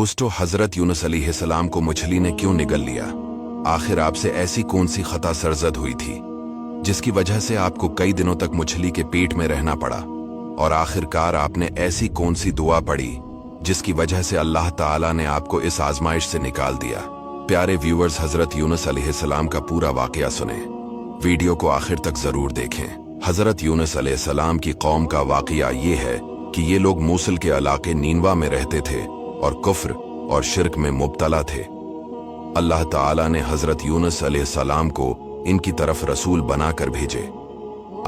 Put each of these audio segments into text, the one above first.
दोस्तों, हजरत यूनुस अलैहिस्सलाम को मछली ने क्यों निगल लिया? आखिर आपसे ऐसी कौन सी खता सरजद हुई थी जिसकी वजह से आपको कई दिनों तक मछली के पेट में रहना पड़ा? और आखिरकार आपने ऐसी कौन सी दुआ पढ़ी जिसकी वजह से अल्लाह ताला ने आपको इस आजमाइश से निकाल दिया? प्यारे व्यूअर्स, हजरत यूनुस अलैहिस्सलाम का पूरा वाकया सुने, वीडियो को आखिर तक जरूर देखें। हजरत यूनुस अलैहिस्सलाम की कौम का वाकया ये है कि ये लोग मूसल के इलाके नीनवा में रहते थे और कुफ्र और शिर्क में मुब्तला थे। अल्लाह ताला ने हजरत यूनुस अलैहिस्सलाम को इनकी तरफ रसूल बनाकर भेजे।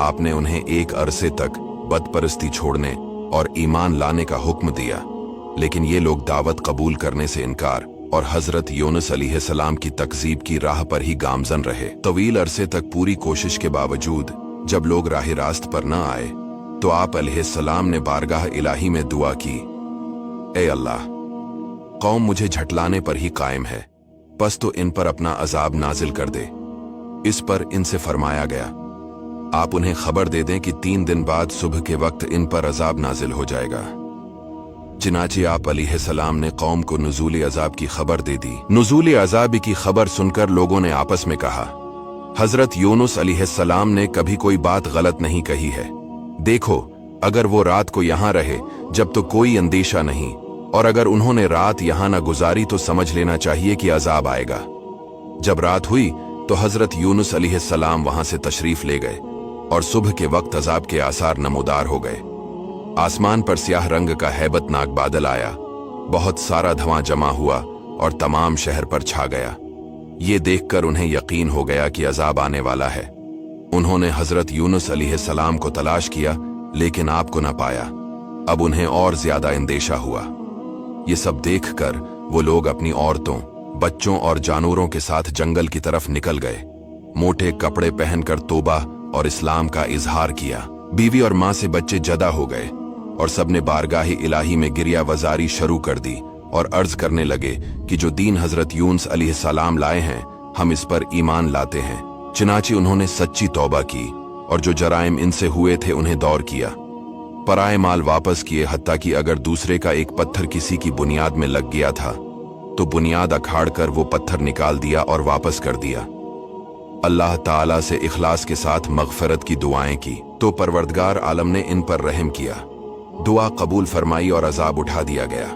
आपने उन्हें एक अरसे तक बदपरस्ती छोड़ने और ईमान लाने का हुक्म दिया, लेकिन ये लोग दावत कबूल करने से इनकार और हजरत यूनुस अलैहिस्सलाम की तकजीब की राह पर ही गामजन रहे। तवील अरसे तक पूरी कोशिश के बावजूद जब लोग राह रास्त पर न आए तो आप अलैहिस्सलाम ने बारगाह इलाही में दुआ की, ए अल्लाह, कौम मुझे झटलाने पर ही कायम है, बस तो इन पर अपना अजाब नाजिल कर दे। इस पर इनसे फरमाया गया, आप उन्हें खबर दे दें कि 3 दिन बाद सुबह के वक्त इन पर अजाब नाजिल हो जाएगा। चिनाची आप अलैहिस्सलाम ने कौम को नुज़ूल अजाब की खबर दे दी। नुज़ूल अजाब की खबर सुनकर लोगों ने आपस में कहा, हजरत यूनुस अलैहिस्सलाम ने कभी कोई बात गलत नहीं कही है। देखो, अगर वो रात को यहां रहे जब तो कोई अंदेशा नहीं, और अगर उन्होंने रात यहां न गुजारी तो समझ लेना चाहिए कि अजाब आएगा। जब रात हुई तो हजरत यूनुस अलैहिस्सलाम वहां से तशरीफ ले गए और सुबह के वक्त अजाब के आसार नमूदार हो गए। आसमान पर स्याह रंग का हैबतनाक बादल आया, बहुत सारा धुआं जमा हुआ और तमाम शहर पर छा गया। ये देखकर उन्हें यकीन हो गया कि अजाब आने वाला है। उन्होंने हजरत यूनुस अलैहिस्सलाम को तलाश किया, लेकिन आपको न पाया। अब उन्हें और ज्यादा अंदेशा हुआ। ये सब देखकर वो लोग अपनी औरतों, बच्चों और जानवरों के साथ जंगल की तरफ निकल गए। मोटे कपड़े पहनकर तौबा और इस्लाम का इजहार किया। बीवी और मां से बच्चे जदा हो गए और सबने बारगाह इलाही में गिरिया वजारी शुरू कर दी और अर्ज करने लगे कि जो दीन हजरत यूनुस अलैहिस्सलाम लाए हैं, हम इस पर ईमान लाते हैं। चिनाची उन्होंने सच्ची तौबा की और जो जराइम इनसे हुए थे उन्हें दौर किया। पराए माल वापस किए, हत्ता कि अगर दूसरे का एक पत्थर किसी की बुनियाद में लग गया था तो बुनियाद अखाड़ कर वो पत्थर निकाल दिया और वापस कर दिया। अल्लाह ताला से इखलास के साथ मगफरत की दुआएं की तो परवरदिगार आलम ने इन पर रहम किया, दुआ कबूल फरमाई और अजाब उठा दिया गया।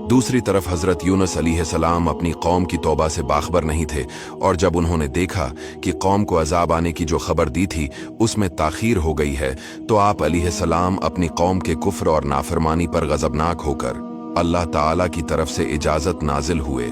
दूसरी तरफ हजरत यूनुस अलैहिस्सलाम अपनी कौम की तौबा से बाखबर नहीं थे, और जब उन्होंने देखा कि कौम को अजाब आने की जो खबर दी थी उसमें ताखीर हो गई है, तो आप अलैहिस्सलाम अपनी कौम के कुफ्र और नाफरमानी पर गजबनाक होकर अल्लाह ताला की तरफ से इजाजत नाजिल हुए,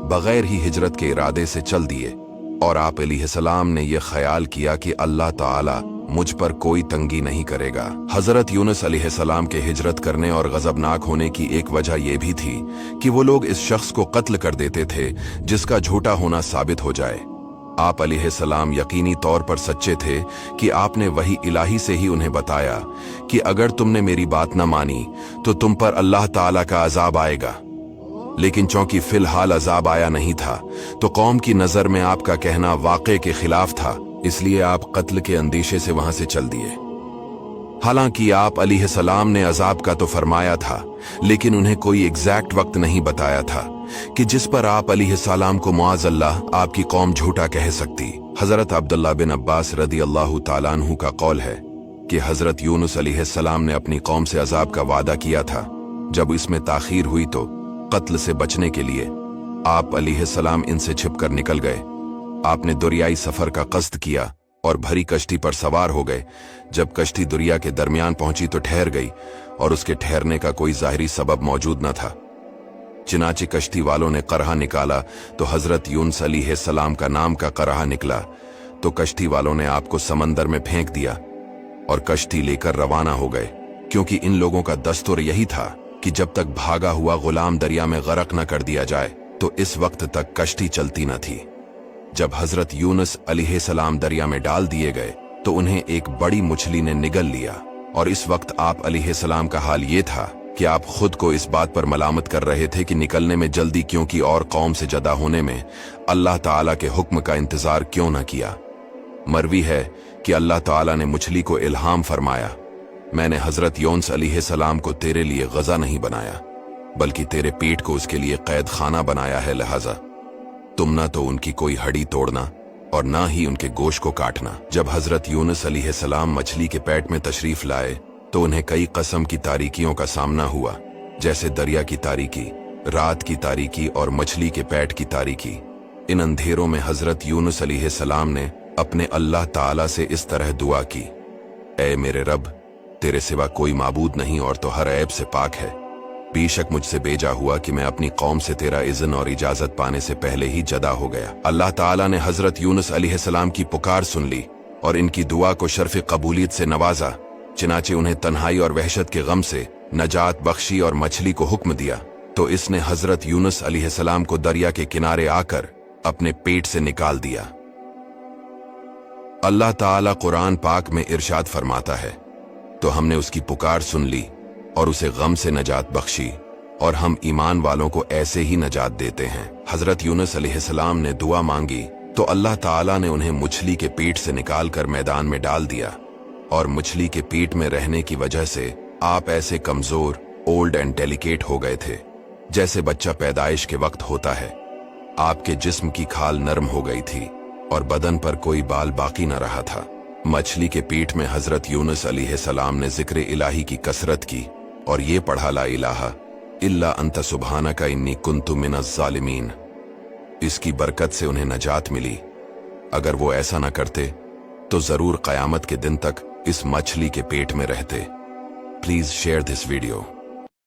बगैर ही हिजरत के इरादे से चल दिए। और आप अलैहिस्सलाम ने यह ख्याल किया कि अल्लाह ताला मुझ पर कोई तंगी नहीं करेगा। हजरत यूनुस अलैहिस्सलाम के हिजरत करने और गजबनाक होने की एक वजह यह भी थी कि वो लोग इस शख्स को कत्ल कर देते थे जिसका झूठा होना साबित हो जाए। आप अलैहिस्सलाम यकीनी तौर पर सच्चे थे कि आपने वही इलाही से ही उन्हें बताया कि अगर तुमने मेरी बात न मानी तो तुम पर अल्लाह ताला का अजाब आएगा। लेकिन चूंकि फिलहाल अजाब आया नहीं था तो कौम की नजर में आपका कहना वाक़े के खिलाफ था, इसलिए आप कत्ल के अंदेशे से वहां से चल दिए। हालांकि आप अलैहिस्सलाम ने अजाब का तो फरमाया था, लेकिन उन्हें कोई एग्जैक्ट वक्त नहीं बताया था कि जिस पर आप अलैहिस्सलाम को मुआज़ल्लाह आपकी कौम झूठा कह सकती। हजरत अब्दुल्लाह बिन अब्बास रदी अल्लाह ताला अन्हु का कौल है कि हजरत यूनुस अलैहिस्सलाम ने अपनी कौम से अजाब का वादा किया था। जब इसमें ताखीर हुई तो कत्ल से बचने के लिए आप अलैहिस्सलाम इनसे छिपकर निकल गए। आपने दरियाई सफर का कस्द किया और भरी कश्ती पर सवार हो गए। जब कश्ती दरिया के दरमियान पहुंची तो ठहर गई और उसके ठहरने का कोई जाहिरी सबब मौजूद न था। चिनाची कश्ती वालों ने करहा निकाला तो हजरत यूनुस अलैहिस्सलाम का नाम का करहा निकला, तो कश्ती वालों ने आपको समंदर में फेंक दिया और कश्ती लेकर रवाना हो गए, क्योंकि इन लोगों का दस्तूर यही था कि जब तक भागा हुआ गुलाम दरिया में गरक न कर दिया जाए तो इस वक्त तक कश्ती चलती न थी। जब हजरत यूनुस अलैहिस्सलाम दरिया में डाल दिए गए तो उन्हें एक बड़ी मछली ने निगल लिया, और इस वक्त आप अलैहिस्सलाम का हाल ये था कि आप खुद को इस बात पर मलामत कर रहे थे कि निकलने में जल्दी क्यों की और कौम से जदा होने में अल्लाह ताला के हुक्म का इंतजार क्यों न किया। मरवी है कि अल्लाह ताला ने मछली को इल्हाम फरमाया, मैंने हजरत यूनुस अलैहिस्सलाम को तेरे लिए गजा नहीं बनाया, बल्कि तेरे पेट को उसके लिए कैद खाना बनाया है, लिहाजा तुम ना तो उनकी कोई हड्डी तोड़ना और ना ही उनके गोश्त को काटना। जब हजरत यूनुस अलैहिस्सलाम मछली के पेट में तशरीफ लाए तो उन्हें कई किस्म की तारीकियों का सामना हुआ, जैसे दरिया की तारीकी, रात की तारीकी और मछली के पेट की तारीकी। इन अंधेरों में हजरत यूनुस अलैहिस्सलाम ने अपने अल्लाह ताला से इस तरह दुआ की, ऐ मेरे रब, तेरे सिवा कोई माबूद नहीं और तो हर ऐब से पाक है। बेशक मुझसे बेजा हुआ कि मैं अपनी कौम से तेरा इज़्न और इजाजत पाने से पहले ही जदा हो गया। अल्लाह ताला ने हजरत यूनुस अलैहिस्सलाम की पुकार सुन ली और इनकी दुआ को शर्फ कबूलियत से नवाजा। चनाचे उन्हें तन्हाई और वहशत के गम से नजात बख्शी और मछली को हुक्म दिया तो इसने हजरत यूनुस अलैहिस्सलाम को दरिया के किनारे आकर अपने पेट से निकाल दिया। अल्लाह ताला कुरान पाक में इरशाद फरमाता है, तो हमने उसकी पुकार सुन ली और उसे गम से नजात बख्शी और हम ईमान वालों को ऐसे ही नजात देते हैं। हजरत यूनुस अलैहिस्सलाम ने दुआ मांगी तो अल्लाह ताला ने उन्हें मछली के पेट से निकालकर मैदान में डाल दिया और मछली के पेट में रहने की वजह से आप ऐसे कमजोर, ओल्ड एंड डेलिकेट हो गए थे जैसे बच्चा पैदाइश के वक्त होता है। आपके जिस्म की खाल नरम हो गई थी और बदन पर कोई बाल बाकी न रहा था। मछली के पेट में हजरत यूनुस अलैहिस्सलाम ने जिक्र इलाही की कसरत की और ये पढ़ा, ला इलाहा इल्ला अंत सुब्हानका इन्नी कुन्तु मिनज़ ज़ालिमीन। इसकी बरकत से उन्हें नजात मिली। अगर वो ऐसा न करते तो जरूर कयामत के दिन तक इस मछली के पेट में रहते। Please share this video.